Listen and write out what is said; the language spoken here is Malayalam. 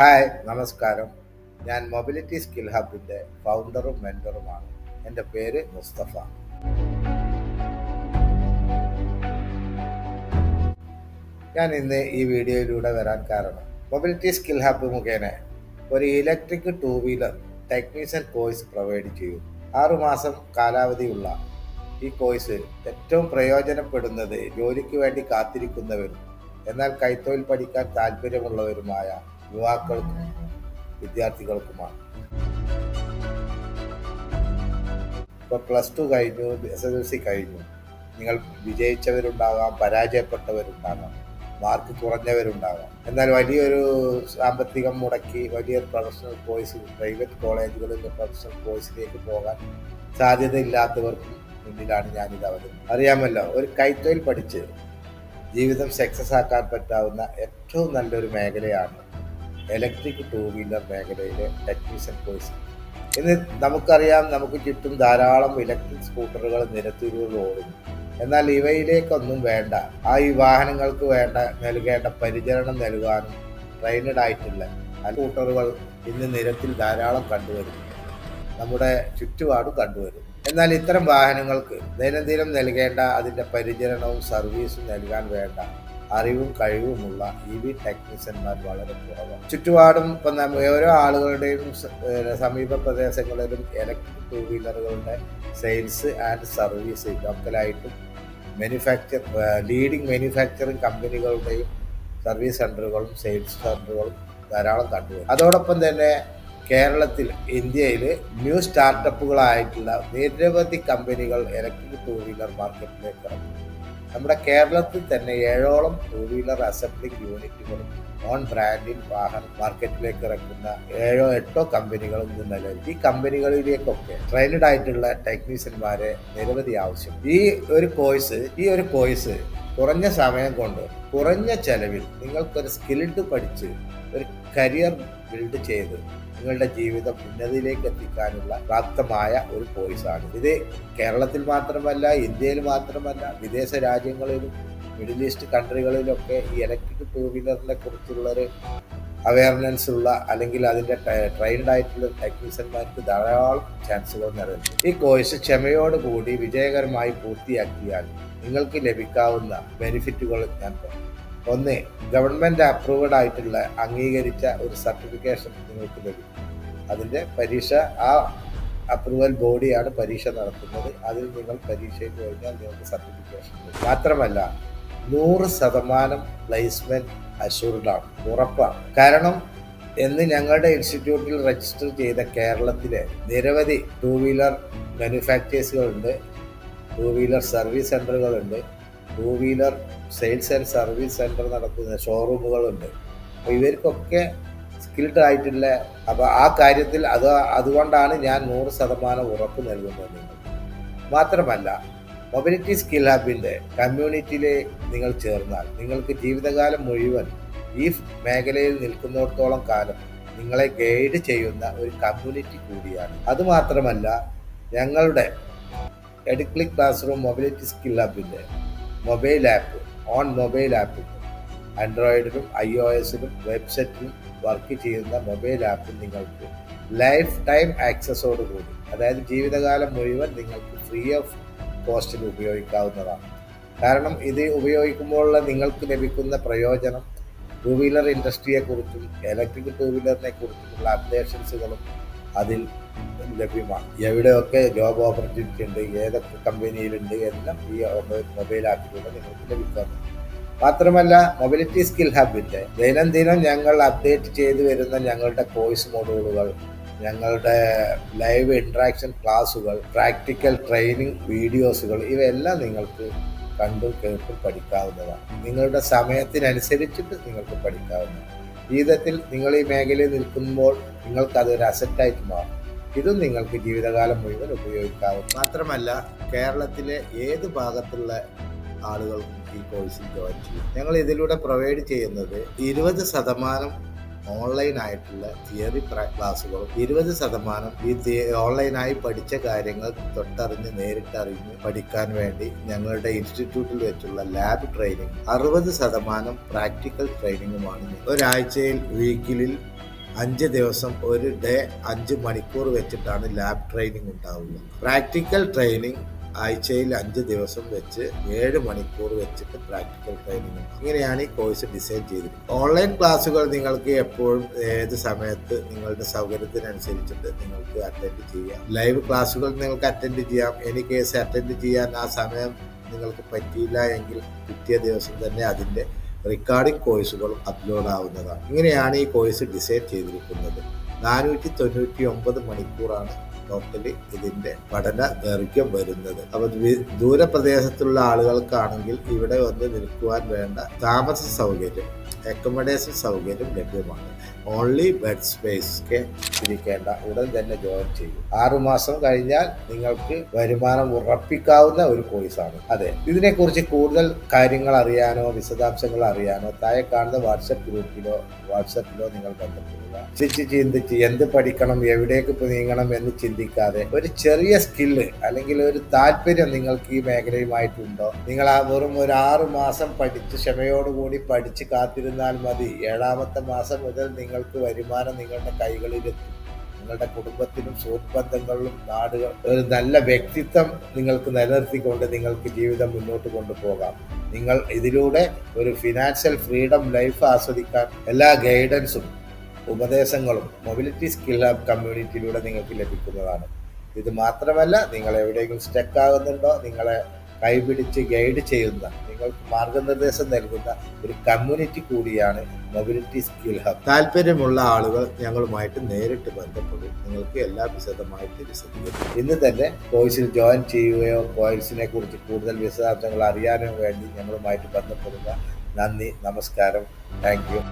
ഹായ്, നമസ്കാരം. ഞാൻ മൊബിലിറ്റി സ്കിൽ ഹബിൻ്റെ ഫൗണ്ടറും മെൻറ്ററുമാണ്. എൻ്റെ പേര് മുസ്തഫ. ഞാൻ ഇന്ന് ഈ വീഡിയോയിലൂടെ വരാൻ കാരണം മൊബിലിറ്റി സ്കിൽ ഹബ് മുഖേന ഒരു electric two wheeler technician course provide ചെയ്യും. 6 മാസം കാലാവധിയുള്ള ഈ കോഴ്സ് ഏറ്റവും പ്രയോജനപ്പെടുന്നത് ജോലിക്ക് വേണ്ടി കാത്തിരിക്കുന്നവരും എന്നാൽ കൈത്തൊഴിൽ പഠിക്കാൻ താല്പര്യമുള്ളവരുമായ യുവാക്കൾക്കും വിദ്യാർത്ഥികൾക്കുമാണ്. ഇപ്പോൾ +2 കഴിഞ്ഞു, SSLC കഴിഞ്ഞു. നിങ്ങൾ വിജയിച്ചവരുണ്ടാകാം, പരാജയപ്പെട്ടവരുണ്ടാകാം, മാർക്ക് കുറഞ്ഞവരുണ്ടാകാം. എന്നാൽ വലിയൊരു സാമ്പത്തികം മുടക്കി വലിയൊരു പ്രൊഫഷണൽ കോഴ്സ് പ്രൈവറ്റ് കോളേജുകളിലെ പ്രൊഫഷണൽ കോഴ്സിലേക്ക് പോകാൻ സാധ്യതയില്ലാത്തവർക്കും മുന്നിലാണ് ഞാനിത് അവതരിപ്പിക്കുന്നത്. അറിയാമല്ലോ, ഒരു കൈത്തൊഴിൽ പഠിച്ച് ജീവിതം സക്സസ് ആക്കാൻ പറ്റാവുന്ന ഏറ്റവും നല്ലൊരു മേഖലയാണ് ഇലക്ട്രിക് ടൂ വീലർ മേഖലയിലെ ടെക്നീഷ്യൻ കോഴ്സ്. ഇന്ന് നമുക്കറിയാം, നമുക്ക് ചുറ്റും ധാരാളം ഇലക്ട്രിക് സ്കൂട്ടറുകൾ നിരത്തുകളിൽ ഓടുന്നു. എന്നാൽ ഇവയിലേക്കൊന്നും വേണ്ട, ഈ വാഹനങ്ങൾക്ക് നൽകേണ്ട പരിചരണം നൽകാനും ട്രെയിനഡ് ആയിട്ടുള്ള സ്കൂട്ടറുകൾ ഇന്ന് നിരത്തിൽ ധാരാളം കണ്ടുവരുന്നു, നമ്മുടെ ചുറ്റുപാടും കണ്ടുവരുന്നു. എന്നാൽ ഇത്തരം വാഹനങ്ങൾക്ക് ദൈനംദിനം നൽകേണ്ട അതിൻ്റെ പരിചരണവും സർവീസും നൽകാൻ വേണ്ട അറിവും കഴിവുമുള്ള ടെക്നീഷ്യന്മാർ വളരെ കുറവാണ്. ചുറ്റുപാടും ഇപ്പം ഓരോ ആളുകളുടെയും സമീപ പ്രദേശങ്ങളിലും ഇലക്ട്രിക് ടൂ വീലറുകളുടെ സെയിൽസ് ആൻഡ് സർവീസ് ലോക്കലായിട്ടും ലീഡിംഗ് മാനുഫാക്ചറിങ് കമ്പനികളുടെയും സർവീസ് സെൻ്ററുകളും സെയിൽസ് സെൻ്ററുകളും ധാരാളം കണ്ടുവരും. അതോടൊപ്പം തന്നെ കേരളത്തിൽ, ഇന്ത്യയിൽ ന്യൂ സ്റ്റാർട്ടപ്പുകളായിട്ടുള്ള നിരവധി കമ്പനികൾ ഇലക്ട്രിക് ടൂ വീലർ മാർക്കറ്റിലേക്ക് ഇറങ്ങും. നമ്മുടെ കേരളത്തിൽ തന്നെ 7ഓളം ടൂ വീലർ അസംബ്ലിംഗ് യൂണിറ്റുകളും ഓൺ ബ്രാൻഡിൽ വാഹന മാർക്കറ്റിലേക്ക് ഇറക്കുന്ന 7-8 കമ്പനികളും ഇന്ന് നിലവിൽ. ഈ കമ്പനികളിലേക്കൊക്കെ ട്രെയിനഡ് ആയിട്ടുള്ള ടെക്നീഷ്യന്മാരെ നിരവധി ആവശ്യം. ഈ ഒരു കോഴ്സ് കുറഞ്ഞ സമയം കൊണ്ട് കുറഞ്ഞ ചെലവിൽ നിങ്ങൾക്കൊരു സ്കിൽഡ് പഠിച്ച് ഒരു കരിയർ ബിൽഡ് ചെയ്ത് നിങ്ങളുടെ ജീവിതം ഉന്നതിയിലേക്ക് എത്തിക്കാനുള്ള പ്രാപ്തമായ ഒരു കോഴ്സാണ് ഇത്. കേരളത്തിൽ മാത്രമല്ല, ഇന്ത്യയിൽ മാത്രമല്ല, വിദേശ രാജ്യങ്ങളിലും മിഡിൽ ഈസ്റ്റ് കൺട്രികളിലൊക്കെ ഈ ഇലക്ട്രിക് ടൂ വീലറിനെ കുറിച്ചുള്ളൊരു അവയർനെസ് ഉള്ള അല്ലെങ്കിൽ അതിൻ്റെ ട്രെയിൻഡ് ആയിട്ടുള്ള ടെക്നീഷ്യന്മാർക്ക് ധാരാളം ചാൻസുകൾ നിലനിൽക്കും. ഈ കോഴ്സ് ക്ഷമയോടുകൂടി വിജയകരമായി പൂർത്തിയാക്കിയാൽ നിങ്ങൾക്ക് ലഭിക്കാവുന്ന ബെനിഫിറ്റുകൾ ഞാൻ പറഞ്ഞു. 1, ഗവൺമെൻറ് അപ്രൂവഡ് ആയിട്ടുള്ള അംഗീകരിച്ച ഒരു സർട്ടിഫിക്കേഷൻ നിങ്ങൾക്ക് ലഭിക്കും. അതിൻ്റെ പരീക്ഷ, ആ അപ്രൂവൽ ബോഡിയാണ് പരീക്ഷ നടത്തുന്നത്. അതിൽ നിങ്ങൾ പരീക്ഷയിൽ കഴിഞ്ഞാൽ നിങ്ങൾക്ക് സർട്ടിഫിക്കേഷൻ ലഭിക്കും. മാത്രമല്ല 100% പ്ലേസ്മെൻറ്റ് അഷ്യൂർഡാണ്, ഉറപ്പാണ്. കാരണം ഞങ്ങളുടെ ഇൻസ്റ്റിറ്റ്യൂട്ടിൽ രജിസ്റ്റർ ചെയ്ത കേരളത്തിലെ നിരവധി ടൂ വീലർ മാനുഫാക്ചേഴ്സുകളുണ്ട്, ടൂ വീലർ സർവീസ് സെൻ്ററുകളുണ്ട്, two wheeler sales and service centre നടത്തുന്ന ഷോറൂമുകളുണ്ട്. അപ്പോൾ ഇവർക്കൊക്കെ സ്കിൽഡ് ആയിട്ടുള്ള, അപ്പോൾ ആ കാര്യത്തിൽ അതുകൊണ്ടാണ് ഞാൻ 100% ഉറപ്പ് നൽകുന്നത് നിങ്ങൾക്ക്. മാത്രമല്ല, മൊബിലിറ്റി സ്കിൽ ഹബിൻ്റെ കമ്മ്യൂണിറ്റിയിൽ നിങ്ങൾ ചേർന്നാൽ നിങ്ങൾക്ക് ജീവിതകാലം മുഴുവൻ ഈ മേഖലയിൽ നിൽക്കുന്നിടത്തോളം കാലം നിങ്ങളെ ഗൈഡ് ചെയ്യുന്ന ഒരു കമ്മ്യൂണിറ്റി കൂടിയാണ്. അതുമാത്രമല്ല, ഞങ്ങളുടെ Educlick class room mobility skill ഹബിൻ്റെ മൊബൈൽ ആപ്പ് ആൻഡ്രോയിഡിലും iOSലും വെബ്സൈറ്റിലും വർക്ക് ചെയ്യുന്ന മൊബൈൽ ആപ്പിൽ നിങ്ങൾക്ക് ലൈഫ് ടൈം ആക്സസോടുകൂടി, അതായത് ജീവിതകാലം മുഴുവൻ നിങ്ങൾക്ക് ഫ്രീ ഓഫ് കോസ്റ്റിൽ ഉപയോഗിക്കാവുന്നതാണ്. കാരണം ഇത് ഉപയോഗിക്കുമ്പോഴുള്ള നിങ്ങൾക്ക് ലഭിക്കുന്ന പ്രയോജനം ടൂ വീലർ ഇൻഡസ്ട്രിയെക്കുറിച്ചും ഇലക്ട്രിക് ടൂ വീലറിനെ കുറിച്ചുമുള്ള അപ്ഡേഷൻസുകളും അതിൽ ലഭ്യമാണ്. എവിടെയൊക്കെ ജോബ് ഓപ്പർച്യൂണിറ്റി ഉണ്ട്, ഏതൊക്കെ കമ്പനിയിലുണ്ട് എല്ലാം ഈ മൊബൈൽ ആപ്പിലൂടെ നിങ്ങൾക്ക് ലഭിക്കുന്നു. മാത്രമല്ല, മൊബിലിറ്റി സ്കിൽ ഹബിൻ്റെ ദൈനംദിനം ഞങ്ങൾ അപ്ഡേറ്റ് ചെയ്തു വരുന്ന ഞങ്ങളുടെ കോഴ്സ് മോഡ്യൂളുകൾ, ഞങ്ങളുടെ ലൈവ് ഇൻട്രാക്ഷൻ ക്ലാസുകൾ, പ്രാക്ടിക്കൽ ട്രെയിനിങ് വീഡിയോസുകൾ, ഇവയെല്ലാം നിങ്ങൾക്ക് കണ്ടും കേട്ടും പഠിക്കാവുന്നതാണ്. നിങ്ങളുടെ സമയത്തിനനുസരിച്ചിട്ട് നിങ്ങൾക്ക് പഠിക്കാവുന്നതാണ്. ജീവിതത്തിൽ നിങ്ങൾ ഈ മേഖലയിൽ നിൽക്കുമ്പോൾ നിങ്ങൾക്കതൊരു അസറ്റായിട്ട് മാറും. ഇതും നിങ്ങൾക്ക് ജീവിതകാലം മുഴുവൻ ഉപയോഗിക്കാവും. മാത്രമല്ല, കേരളത്തിലെ ഏത് ഭാഗത്തുള്ള ആളുകൾക്കും ഈ കോഴ്സിൽ ജോയിൻ ചെയ്യും. ഞങ്ങൾ ഇതിലൂടെ പ്രൊവൈഡ് ചെയ്യുന്നത് 20% ഓൺലൈൻ ആയിട്ടുള്ള തിയറി ക്ലാസ്സുകളും 20% ഈ ഓൺലൈനായി പഠിച്ച കാര്യങ്ങൾ തൊട്ടറിഞ്ഞ് നേരിട്ടറിഞ്ഞ് പഠിക്കാൻ വേണ്ടി ഞങ്ങളുടെ ഇൻസ്റ്റിറ്റ്യൂട്ടിൽ വെച്ചുള്ള ലാബ് ട്രെയിനിങ്, 60% പ്രാക്ടിക്കൽ ട്രെയിനിങ്ങുമാണ്. ഒരാഴ്ചയിൽ വീക്കിലിൽ 5 ദിവസം ഒരു ഡേ 5 മണിക്കൂർ വെച്ചിട്ടാണ് ലാബ് ട്രെയിനിങ് ഉണ്ടാവുക. പ്രാക്ടിക്കൽ ട്രെയിനിങ് ആഴ്ചയിൽ 5 ദിവസം വെച്ച് 7 മണിക്കൂർ വെച്ചിട്ട് പ്രാക്ടിക്കൽ ട്രെയിനിങ് ഉണ്ട്. ഇങ്ങനെയാണ് ഈ കോഴ്സ് ഡിസൈൻ ചെയ്തിരിക്കുന്നത്. ഓൺലൈൻ ക്ലാസ്സുകൾ നിങ്ങൾക്ക് എപ്പോഴും ഏത് സമയത്ത് നിങ്ങളുടെ സൗകര്യത്തിനനുസരിച്ചിട്ട് നിങ്ങൾക്ക് അറ്റൻഡ് ചെയ്യാം. ലൈവ് ക്ലാസ്സുകൾ നിങ്ങൾക്ക് അറ്റൻഡ് ചെയ്യാം. എനി കേസ് അറ്റൻഡ് ചെയ്യാൻ ആ സമയം നിങ്ങൾക്ക് പറ്റിയില്ല എങ്കിൽ പിറ്റേ ദിവസം തന്നെ അതിൻ്റെ റെക്കോർഡിംഗ് കോഴ്സുകളും അപ്ലോഡ് ആവുന്നതാണ്. ഇങ്ങനെയാണ് ഈ കോഴ്സ് ഡിസൈൻ ചെയ്തിരിക്കുന്നത്. 499 മണിക്കൂറാണ് ടോട്ടലി ഇതിൻ്റെ പഠന ദൈർഘ്യം വരുന്നത്. അപ്പോൾ ദൂരപ്രദേശത്തുള്ള ആളുകൾക്കാണെങ്കിൽ ഇവിടെ വന്ന് നിൽക്കുവാൻ വേണ്ട താമസ സൗകര്യം, അക്കോമഡേഷൻ സൗകര്യം ലഭ്യമാണ്. ഓൺലി ബെഡ് സ്പേസ് ഒക്കെ ഇരിക്കേണ്ട, ഉടൻ തന്നെ ജോയിൻ ചെയ്യും. 6 മാസം കഴിഞ്ഞാൽ നിങ്ങൾക്ക് വരുമാനം ഉറപ്പിക്കാവുന്ന ഒരു കോഴ്സാണ്. അതെ, ഇതിനെക്കുറിച്ച് കൂടുതൽ കാര്യങ്ങൾ അറിയാനോ വിശദാംശങ്ങൾ അറിയാനോ താഴെ കാണുന്ന വാട്സപ്പിലോ നിങ്ങൾ ബന്ധപ്പെടുക. ചിന്തിച്ച് എന്ത് പഠിക്കണം, എവിടേക്ക് നീങ്ങണം എന്ന് ചിന്തിക്കാതെ ഒരു ചെറിയ സ്കില്ല് അല്ലെങ്കിൽ ഒരു താല്പര്യം നിങ്ങൾക്ക് ഈ മേഖലയുമായിട്ടുണ്ടോ, നിങ്ങൾ വെറും ഒരു 6 മാസം പഠിച്ച് ക്ഷമയോടുകൂടി പഠിച്ച് കാത്തിരുന്നാൽ മതി. 7ാമത്തെ മാസം മുതൽ നിങ്ങൾക്ക് വരുമാനം നിങ്ങളുടെ കൈകളിലെത്തും. നിങ്ങളുടെ കുടുംബത്തിലും സുഹൃത്ത് ബന്ധങ്ങളിലും നാടുകൾ ഒരു നല്ല വ്യക്തിത്വം നിങ്ങൾക്ക് നിലനിർത്തിക്കൊണ്ട് നിങ്ങൾക്ക് ജീവിതം മുന്നോട്ട് കൊണ്ടുപോകാം. നിങ്ങൾ ഇതിലൂടെ ഒരു ഫിനാൻഷ്യൽ ഫ്രീഡം ലൈഫ് ആസ്വദിക്കാൻ എല്ലാ ഗൈഡൻസും ഉപദേശങ്ങളും മൊബിലിറ്റി സ്കിൽ ഹബ് കമ്മ്യൂണിറ്റിയിലൂടെ നിങ്ങൾക്ക് ലഭിക്കുന്നതാണ്. ഇത് മാത്രമല്ല, നിങ്ങൾ എവിടെയെങ്കിലും സ്റ്റക്ക് ആകുന്നുണ്ടോ, നിങ്ങളെ കൈപിടിച്ച് ഗൈഡ് ചെയ്യുന്ന, നിങ്ങൾക്ക് മാർഗനിർദ്ദേശം നൽകുന്ന ഒരു കമ്മ്യൂണിറ്റി കൂടിയാണ് മൊബിലിറ്റി സ്കിൽ ഹബ്. താല്പര്യമുള്ള ആളുകൾ ഞങ്ങളുമായിട്ട് നേരിട്ട് ബന്ധപ്പെടും. നിങ്ങൾക്ക് എല്ലാം വിശദമായിട്ട് വിശദീകരിക്കും. ഇന്ന് തന്നെ കോഴ്സിൽ ജോയിൻ ചെയ്യുകയോ കോഴ്സിനെ കുറിച്ച് കൂടുതൽ വിശദാംശങ്ങൾ അറിയാനോ വേണ്ടി ഞങ്ങളുമായിട്ട് ബന്ധപ്പെടുക. നന്ദി, നമസ്കാരം, താങ്ക് യു.